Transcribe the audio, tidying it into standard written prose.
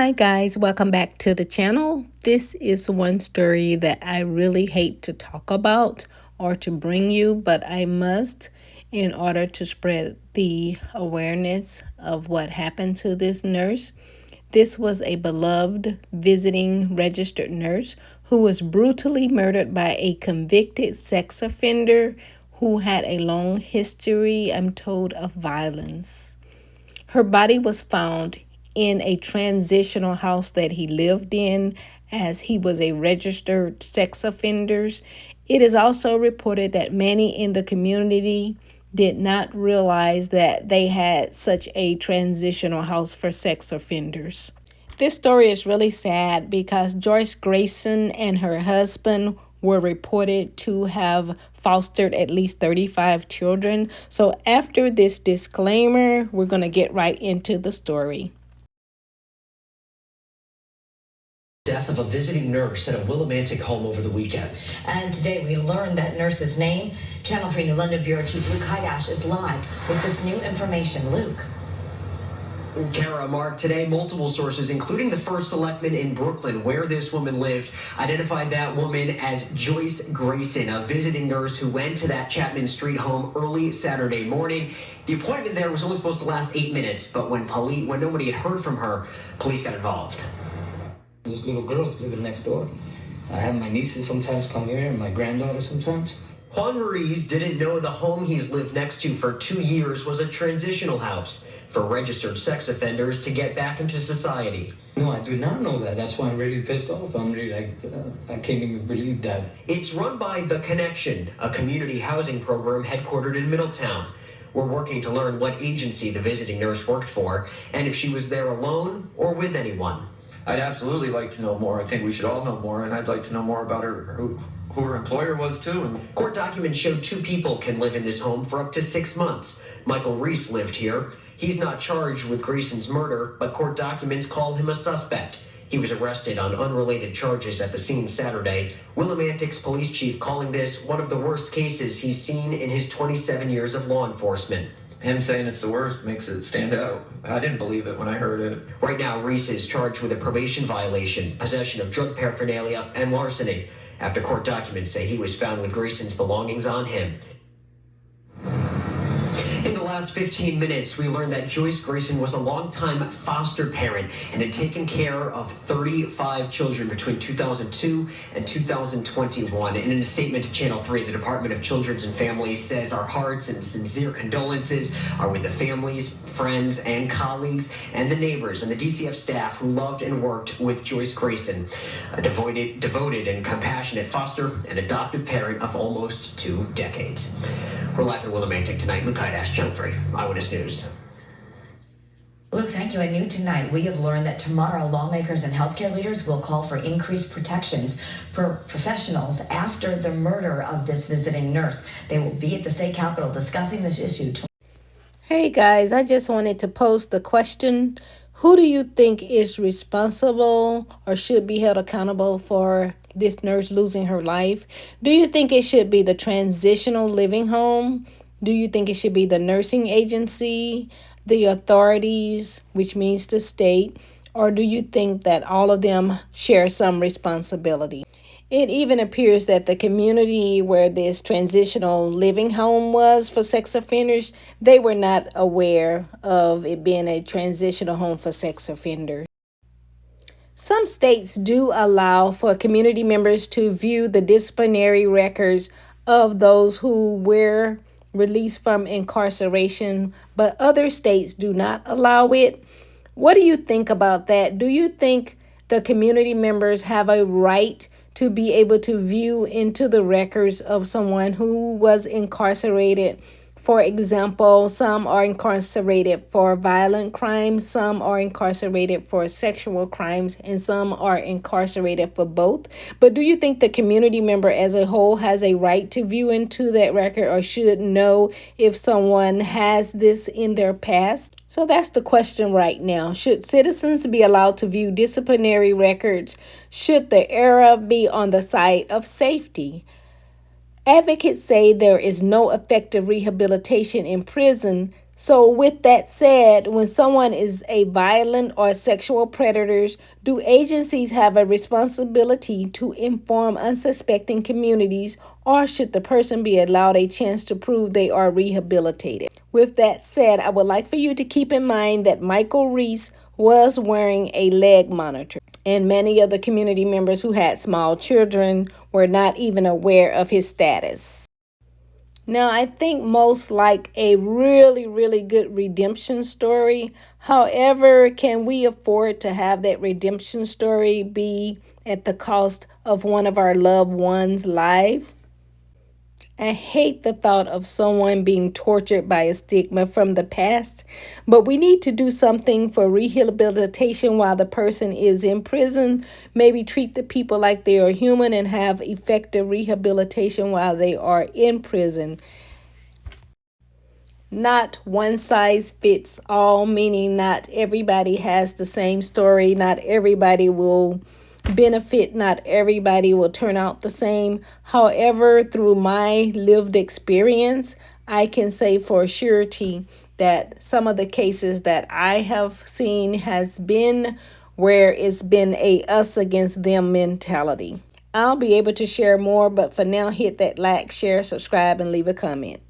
Hi guys, welcome back to the channel. This is one story that I really hate to talk about or to bring you, but I must in order to spread the awareness of what happened to this nurse. This was a beloved visiting registered nurse who was brutally murdered by a convicted sex offender who had a long history, I'm told, of violence. Her body was found in a transitional house that he lived in as he was a registered sex offender. It is also reported that many in the community did not realize that they had such a transitional house for sex offenders. This story is really sad because Joyce Grayson and her husband were reported to have fostered at least 35 children. So after this disclaimer, we're going to get right into the story. Death of a visiting nurse at a Willimantic home over the weekend. And today we learned that nurse's name. Channel 3 New London Bureau Chief Luke Hydash is live with this new information. Luke. Kara, Mark, today multiple sources, including the first selectman in Brooklyn, where this woman lived, identified that woman as Joyce Grayson, a visiting nurse who went to that Chapman Street home early Saturday morning. The appointment there was only supposed to last 8 minutes, but when nobody had heard from her, police got involved. There's little girls living next door. I have my nieces sometimes come here and my granddaughter sometimes. Juan Ruiz didn't know the home he's lived next to for 2 years was a transitional house for registered sex offenders to get back into society. No, I do not know that. That's why I'm really pissed off. I'm really I can't even believe that. It's run by The Connection, a community housing program headquartered in Middletown. We're working to learn what agency the visiting nurse worked for and if she was there alone or with anyone. I'd absolutely like to know more. I think we should all know more, and I'd like to know more about who her employer was too. And court documents show 2 people can live in this home for up to 6 months. Michael Reese lived here. He's not charged with Grayson's murder, but court documents call him a suspect. He was arrested on unrelated charges at the scene Saturday. Willimantic's police chief calling this one of the worst cases he's seen in his 27 years of law enforcement. him saying it's the worst makes it stand out. I didn't believe it when I heard it. Right now, Reese is charged with a probation violation, possession of drug paraphernalia, and larceny, after court documents say he was found with Grayson's belongings on him. In the last 15 minutes, we learned that Joyce Grayson was a longtime foster parent and had taken care of 35 children between 2002 and 2021. And in a statement to Channel 3, the Department of Children's and Families says our hearts and sincere condolences are with the families, friends, and colleagues, and the neighbors and the DCF staff who loved and worked with Joyce Grayson, a devoted and compassionate foster and adoptive parent of almost 2 decades. We're live in Willimantic tonight. Luke Hydash, Channel 3, Eyewitness News. Luke, thank you. And new tonight, we have learned that tomorrow lawmakers and healthcare leaders will call for increased protections for professionals after the murder of this visiting nurse. They will be at the state capitol discussing this issue. Hey guys, I just wanted to post the question. Who do you think is responsible or should be held accountable for this nurse losing her life? Do you think it should be the transitional living home? Do you think it should be the nursing agency, the authorities, which means the state? Or do you think that all of them share some responsibility? It even appears that the community where this transitional living home was for sex offenders, they were not aware of it being a transitional home for sex offenders. Some states do allow for community members to view the disciplinary records of those who were released from incarceration, but other states do not allow it. What do you think about that? Do you think the community members have a right to be able to view into the records of someone who was incarcerated? For example, some are incarcerated for violent crimes, some are incarcerated for sexual crimes, and some are incarcerated for both. But do you think the community member as a whole has a right to view into that record or should know if someone has this in their past? So that's the question right now. Should citizens be allowed to view disciplinary records? Should the error be on the side of safety? Advocates say there is no effective rehabilitation in prison So, with that said, when someone is a violent or sexual predator, do agencies have a responsibility to inform unsuspecting communities, or should the person be allowed a chance to prove they are rehabilitated? With that said, I would like for you to keep in mind that Michael Reese was wearing a leg monitor, and many of the community members who had small children were not even aware of his status. Now, I think most like a really, really good redemption story. However, can we afford to have that redemption story be at the cost of one of our loved ones' life? I hate the thought of someone being tortured by a stigma from the past, but we need to do something for rehabilitation while the person is in prison. Maybe treat the people like they are human and have effective rehabilitation while they are in prison. Not one size fits all, meaning not everybody has the same story, not everybody will benefit, not everybody will turn out the same. However, through my lived experience, I can say for surety that some of the cases that I have seen has been where it's been a us against them mentality. I'll be able to share more, but for now, hit that like, share, subscribe, and leave a comment.